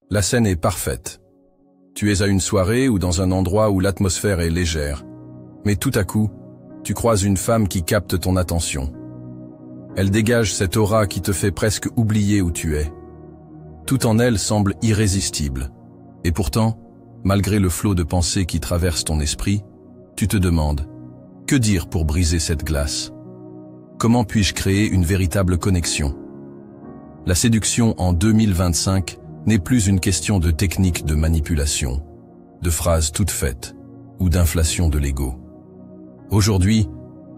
La scène est parfaite. Tu es à une soirée ou dans un endroit où l'atmosphère est légère. Mais tout à coup, tu croises une femme qui capte ton attention. Elle dégage cette aura qui te fait presque oublier où tu es. Tout en elle semble irrésistible. Et pourtant, malgré le flot de pensées qui traverse ton esprit, tu te demandes, que dire pour briser cette glace? Comment puis-je créer une véritable connexion? La séduction en 2025 n'est plus une question de technique de manipulation, de phrases toutes faites ou d'inflation de l'ego. Aujourd'hui,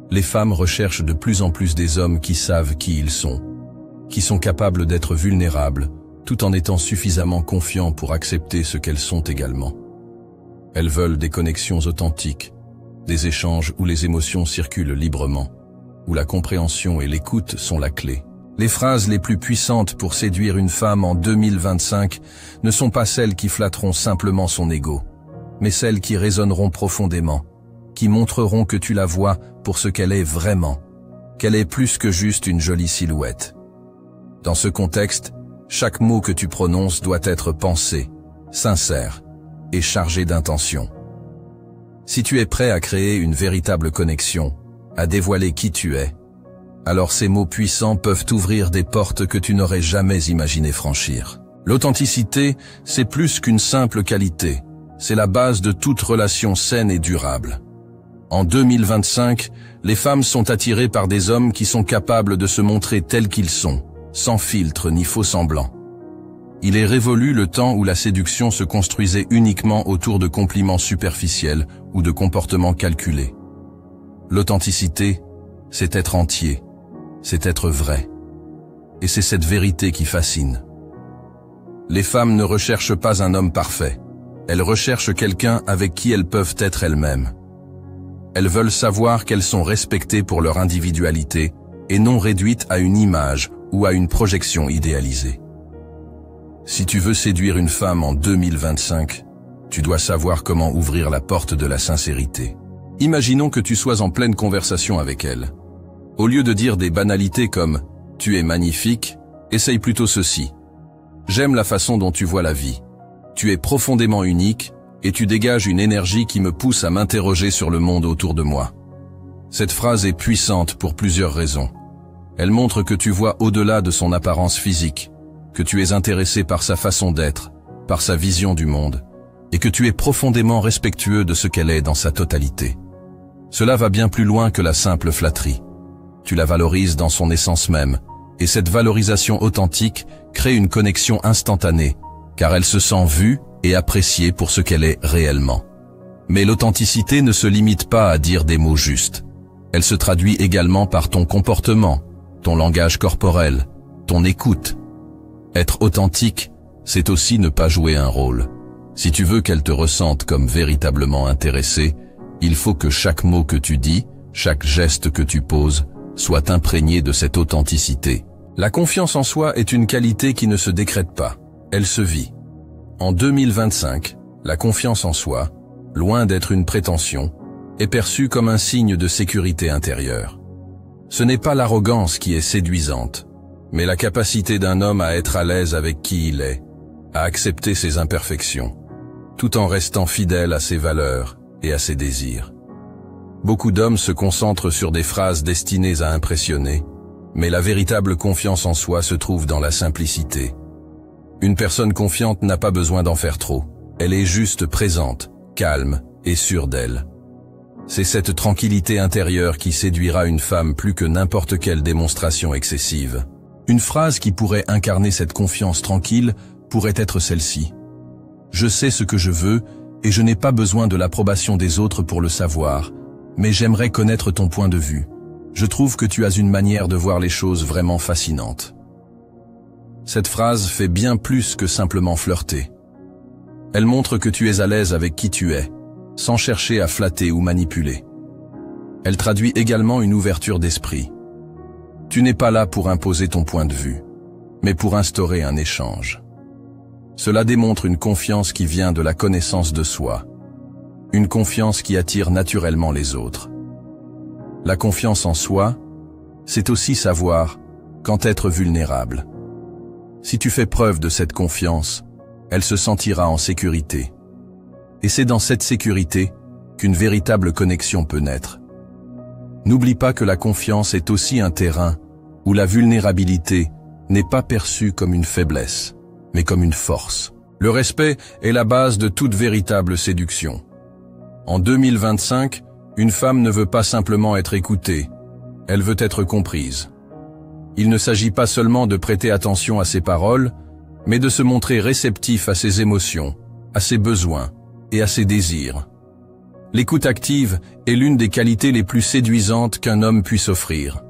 les femmes recherchent de plus en plus des hommes qui savent qui ils sont, qui sont capables d'être vulnérables, tout en étant suffisamment confiants pour accepter ce qu'elles sont également. Elles veulent des connexions authentiques, des échanges où les émotions circulent librement, où la compréhension et l'écoute sont la clé. Les phrases les plus puissantes pour séduire une femme en 2025 ne sont pas celles qui flatteront simplement son ego, mais celles qui résonneront profondément, qui montreront que tu la vois pour ce qu'elle est vraiment, qu'elle est plus que juste une jolie silhouette. Dans ce contexte, chaque mot que tu prononces doit être pensé, sincère et chargé d'intention. Si tu es prêt à créer une véritable connexion, à dévoiler qui tu es, alors ces mots puissants peuvent ouvrir des portes que tu n'aurais jamais imaginé franchir. L'authenticité, c'est plus qu'une simple qualité, c'est la base de toute relation saine et durable. En 2025, les femmes sont attirées par des hommes qui sont capables de se montrer tels qu'ils sont, sans filtre ni faux semblant. Il est révolu le temps où la séduction se construisait uniquement autour de compliments superficiels ou de comportements calculés. L'authenticité, c'est être entier, c'est être vrai. Et c'est cette vérité qui fascine. Les femmes ne recherchent pas un homme parfait. Elles recherchent quelqu'un avec qui elles peuvent être elles-mêmes. Elles veulent savoir qu'elles sont respectées pour leur individualité et non réduites à une image ou à une projection idéalisée. Si tu veux séduire une femme en 2025, tu dois savoir comment ouvrir la porte de la sincérité. Imaginons que tu sois en pleine conversation avec elle. Au lieu de dire des banalités comme « tu es magnifique », essaye plutôt ceci. « J'aime la façon dont tu vois la vie. Tu es profondément unique et tu dégages une énergie qui me pousse à m'interroger sur le monde autour de moi. » Cette phrase est puissante pour plusieurs raisons. Elle montre que tu vois au-delà de son apparence physique, que tu es intéressé par sa façon d'être, par sa vision du monde, et que tu es profondément respectueux de ce qu'elle est dans sa totalité. Cela va bien plus loin que la simple flatterie. Tu la valorises dans son essence même, et cette valorisation authentique crée une connexion instantanée, car elle se sent vue et appréciée pour ce qu'elle est réellement. Mais l'authenticité ne se limite pas à dire des mots justes. Elle se traduit également par ton comportement, ton langage corporel, ton écoute. Être authentique, c'est aussi ne pas jouer un rôle. Si tu veux qu'elle te ressente comme véritablement intéressée, il faut que chaque mot que tu dis, chaque geste que tu poses, soit imprégné de cette authenticité. La confiance en soi est une qualité qui ne se décrète pas, elle se vit. En 2025, la confiance en soi, loin d'être une prétention, est perçue comme un signe de sécurité intérieure. Ce n'est pas l'arrogance qui est séduisante, mais la capacité d'un homme à être à l'aise avec qui il est, à accepter ses imperfections, tout en restant fidèle à ses valeurs et à ses désirs. Beaucoup d'hommes se concentrent sur des phrases destinées à impressionner, mais la véritable confiance en soi se trouve dans la simplicité. Une personne confiante n'a pas besoin d'en faire trop, elle est juste présente, calme et sûre d'elle. C'est cette tranquillité intérieure qui séduira une femme plus que n'importe quelle démonstration excessive. Une phrase qui pourrait incarner cette confiance tranquille pourrait être celle-ci. Je sais ce que je veux et je n'ai pas besoin de l'approbation des autres pour le savoir, mais j'aimerais connaître ton point de vue. Je trouve que tu as une manière de voir les choses vraiment fascinante. Cette phrase fait bien plus que simplement flirter. Elle montre que tu es à l'aise avec qui tu es, sans chercher à flatter ou manipuler. Elle traduit également une ouverture d'esprit. Tu n'es pas là pour imposer ton point de vue, mais pour instaurer un échange. Cela démontre une confiance qui vient de la connaissance de soi, une confiance qui attire naturellement les autres. La confiance en soi, c'est aussi savoir quand être vulnérable. Si tu fais preuve de cette confiance, elle se sentira en sécurité. Et c'est dans cette sécurité qu'une véritable connexion peut naître. N'oublie pas que la confiance est aussi un terrain où la vulnérabilité n'est pas perçue comme une faiblesse, mais comme une force. Le respect est la base de toute véritable séduction. En 2025, une femme ne veut pas simplement être écoutée, elle veut être comprise. Il ne s'agit pas seulement de prêter attention à ses paroles, mais de se montrer réceptif à ses émotions, à ses besoins et à ses désirs. L'écoute active est l'une des qualités les plus séduisantes qu'un homme puisse offrir.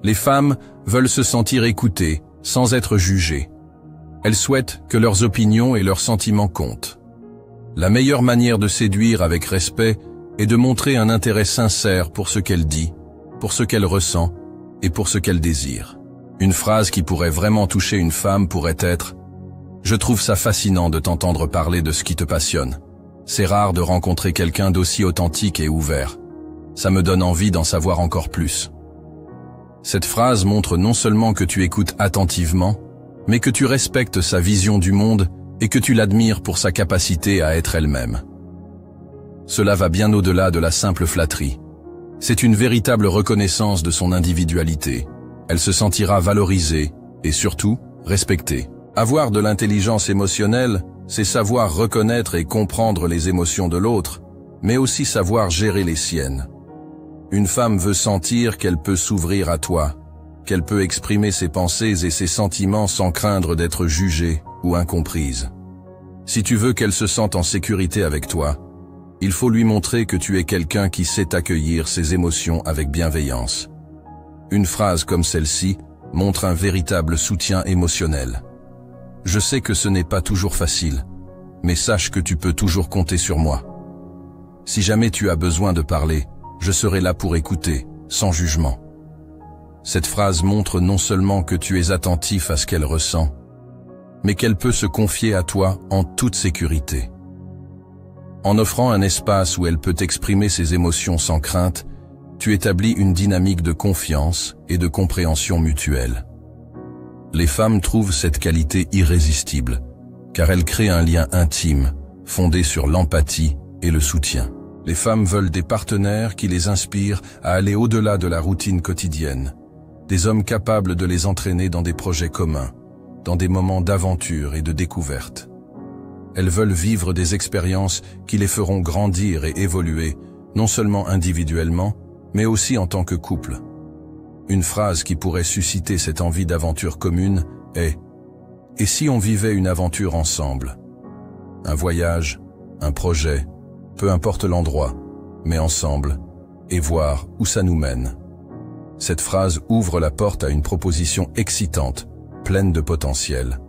Les femmes veulent se sentir écoutées, sans être jugées. Elles souhaitent que leurs opinions et leurs sentiments comptent. La meilleure manière de séduire avec respect est de montrer un intérêt sincère pour ce qu'elle dit, pour ce qu'elle ressent et pour ce qu'elle désire. Une phrase qui pourrait vraiment toucher une femme pourrait être « Je trouve ça fascinant de t'entendre parler de ce qui te passionne. C'est rare de rencontrer quelqu'un d'aussi authentique et ouvert. Ça me donne envie d'en savoir encore plus. » Cette phrase montre non seulement que tu écoutes attentivement, mais que tu respectes sa vision du monde et que tu l'admires pour sa capacité à être elle-même. Cela va bien au-delà de la simple flatterie. C'est une véritable reconnaissance de son individualité. Elle se sentira valorisée et surtout respectée. Avoir de l'intelligence émotionnelle, c'est savoir reconnaître et comprendre les émotions de l'autre, mais aussi savoir gérer les siennes. Une femme veut sentir qu'elle peut s'ouvrir à toi, qu'elle peut exprimer ses pensées et ses sentiments sans craindre d'être jugée ou incomprise. Si tu veux qu'elle se sente en sécurité avec toi, il faut lui montrer que tu es quelqu'un qui sait accueillir ses émotions avec bienveillance. Une phrase comme celle-ci montre un véritable soutien émotionnel. Je sais que ce n'est pas toujours facile, mais sache que tu peux toujours compter sur moi. Si jamais tu as besoin de parler, je serai là pour écouter, sans jugement. Cette phrase montre non seulement que tu es attentif à ce qu'elle ressent, mais qu'elle peut se confier à toi en toute sécurité. En offrant un espace où elle peut exprimer ses émotions sans crainte, tu établis une dynamique de confiance et de compréhension mutuelle. Les femmes trouvent cette qualité irrésistible, car elle crée un lien intime, fondé sur l'empathie et le soutien. Les femmes veulent des partenaires qui les inspirent à aller au-delà de la routine quotidienne, des hommes capables de les entraîner dans des projets communs, dans des moments d'aventure et de découverte. Elles veulent vivre des expériences qui les feront grandir et évoluer, non seulement individuellement, mais aussi en tant que couple. Une phrase qui pourrait susciter cette envie d'aventure commune est « Et si on vivait une aventure ensemble ?» Un voyage, un projet, peu importe l'endroit, mais ensemble, et voir où ça nous mène. Cette phrase ouvre la porte à une proposition excitante, pleine de potentiel.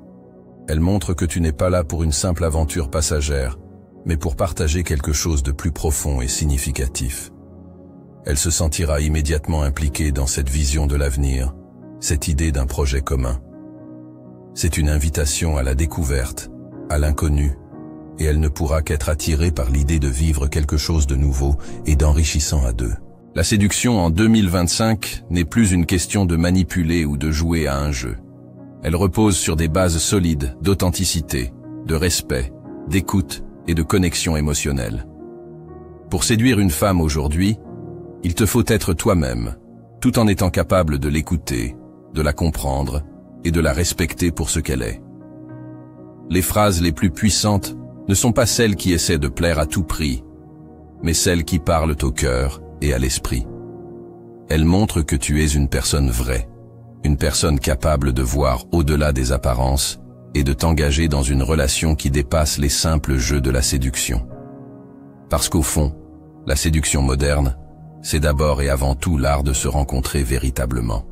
Elle montre que tu n'es pas là pour une simple aventure passagère, mais pour partager quelque chose de plus profond et significatif. Elle se sentira immédiatement impliquée dans cette vision de l'avenir, cette idée d'un projet commun. C'est une invitation à la découverte, à l'inconnu, et elle ne pourra qu'être attirée par l'idée de vivre quelque chose de nouveau et d'enrichissant à deux. La séduction en 2025 n'est plus une question de manipuler ou de jouer à un jeu. Elle repose sur des bases solides d'authenticité, de respect, d'écoute et de connexion émotionnelle. Pour séduire une femme aujourd'hui, il te faut être toi-même, tout en étant capable de l'écouter, de la comprendre et de la respecter pour ce qu'elle est. Les phrases les plus puissantes ne sont pas celles qui essaient de plaire à tout prix, mais celles qui parlent au cœur et à l'esprit. Elles montrent que tu es une personne vraie, une personne capable de voir au-delà des apparences et de t'engager dans une relation qui dépasse les simples jeux de la séduction. Parce qu'au fond, la séduction moderne, c'est d'abord et avant tout l'art de se rencontrer véritablement.